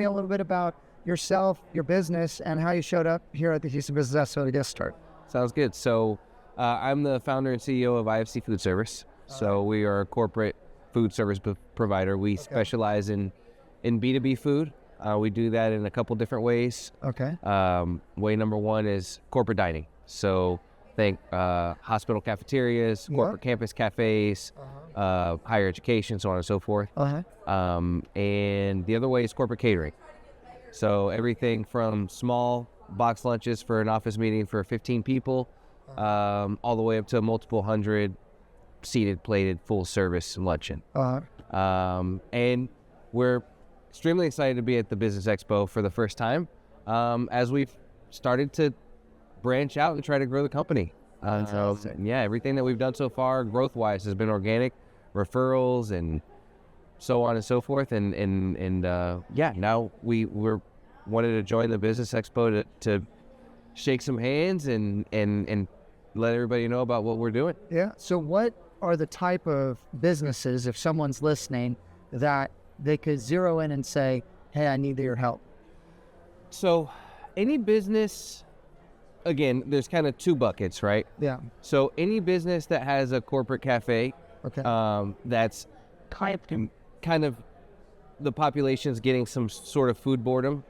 a little bit about yourself, your business, and how you showed up here at the Houston Business Expo to get started. Sounds good. So I'm the founder and CEO of IFC Food Service. So we are a corporate food service provider. We specialize in B2B food. We do that in a couple different ways. Okay. Way number one is corporate dining. So think hospital cafeterias, corporate campus cafes, higher education, so on and so forth. And the other way is corporate catering. So everything from small box lunches for an office meeting for 15 people, all the way up to multiple hundred seated, plated, full service luncheon. And we're extremely excited to be at the Business Expo for the first time, as we've started to branch out and try to grow the company. Everything that we've done so far, growth-wise, has been organic, referrals, and so on and so forth. Now we're wanted to join the Business Expo to shake some hands and let everybody know about what we're doing. Yeah. So what are the type of businesses, if someone's listening, that they could zero in and say, hey, I need your help? So any business, again, there's kind of two buckets, right? Yeah. So any business that has a corporate cafe, that's kind of the population's getting some sort of food boredom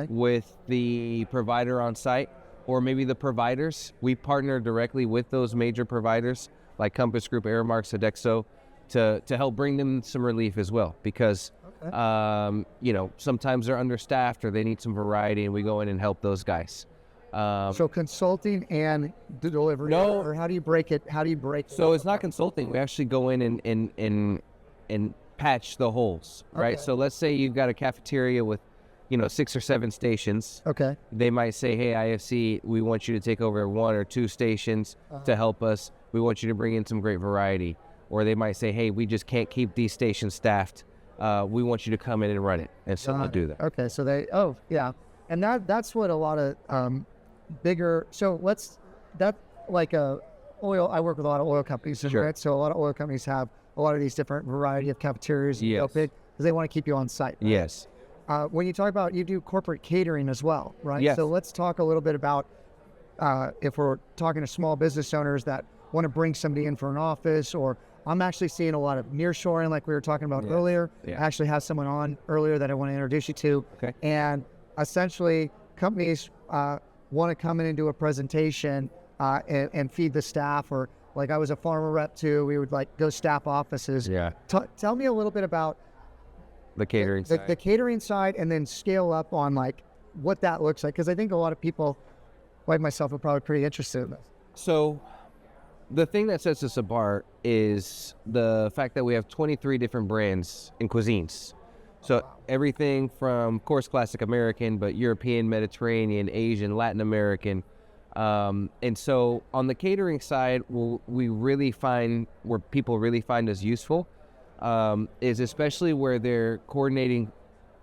with the provider on site, or maybe the providers. We partner directly with those major providers like Compass Group, Aramark, Sodexo, to help bring them some relief as well, because sometimes they're understaffed or they need some variety, and we go in and help those guys. So consulting and delivery? No. Or how do you break it? So it's not consulting. We actually go in and patch the holes, right? So let's say you've got a cafeteria with 6 or 7 stations. They might say, hey, IFC, we want you to take over 1 or 2 stations to help us. We want you to bring in some great variety. Or they might say, hey, we just can't keep these stations staffed. We want you to come in and run it. And so we'll do that. Okay, so and that's what a lot of bigger, so like oil, I work with a lot of oil companies, right? So a lot of oil companies have a lot of these different variety of cafeterias, because they want to keep you on site. Right? Yes. When you talk about, you do corporate catering as well, right? Yes. So let's talk a little bit about, if we're talking to small business owners that want to bring somebody in for an office, or I'm actually seeing a lot of nearshoring, like we were talking about earlier. I actually had someone on earlier that I want to introduce you to. And essentially, companies want to come in and do a presentation and feed the staff, or like I was a farmer rep too. We would go staff offices. Tell me a little bit about the catering side. The catering side, and then scale up on what that looks like, because I think a lot of people like myself are probably pretty interested in this. So the thing that sets us apart is the fact that we have 23 different brands in cuisines. So everything from, of course, classic American, but European, Mediterranean, Asian, Latin American. And so on the catering side, we really find where people really find us useful is especially where they're coordinating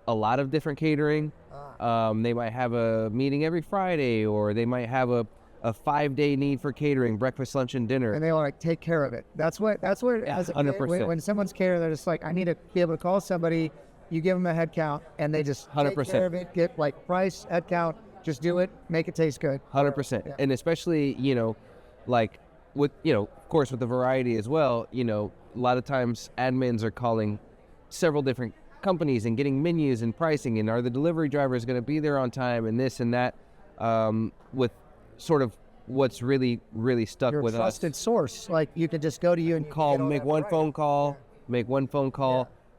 a lot of different catering. They might have a meeting every Friday, or they might have a 5-day need for catering, breakfast, lunch, and dinner. And they want to take care of it. That's what as a 100%. When someone's catering, they're just like, I need to be able to call somebody. You give them a head count, and they just 100% take care of it. Get price, head count, just do it, make it taste good. 100%. And especially, with, of course, with the variety as well, a lot of times admins are calling several different companies and getting menus and pricing, and are the delivery drivers going to be there on time, and this and that, with sort of what's really, really stuck with us. Your trusted source. Like, you can just go to you and make one phone call.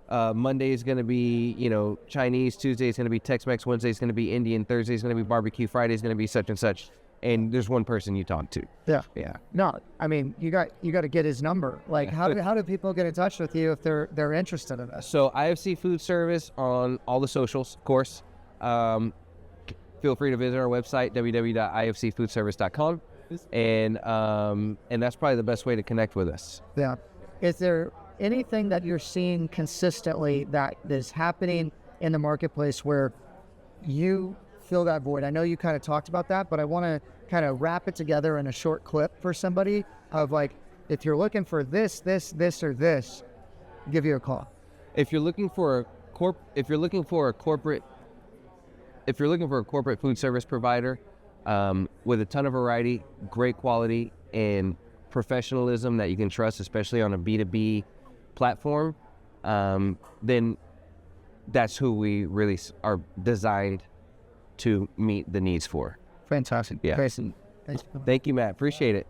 Monday is going to be, Chinese. Tuesday is going to be Tex-Mex. Wednesday is going to be Indian. Thursday is going to be barbecue. Friday is going to be such and such. And there's one person you talk to. Yeah. No, I mean, you got to get his number. Like, how do people get in touch with you if they're interested in this? So IFC Food Service on all the socials, of course. Feel free to visit our website, www.ifcfoodservice.com. And that's probably the best way to connect with us. Yeah. Is there anything that you're seeing consistently that is happening in the marketplace where you fill that void? I know you kind of talked about that, but I want to kind of wrap it together in a short clip for somebody of if you're looking for this, or this, give you a call. If you're looking for a corporate if you're looking for a corporate food service provider with a ton of variety, great quality, and professionalism that you can trust, especially on a B2B platform, then that's who we really are designed to meet the needs for. Fantastic. Yeah. Thanks. Thank you, Matt. Appreciate it.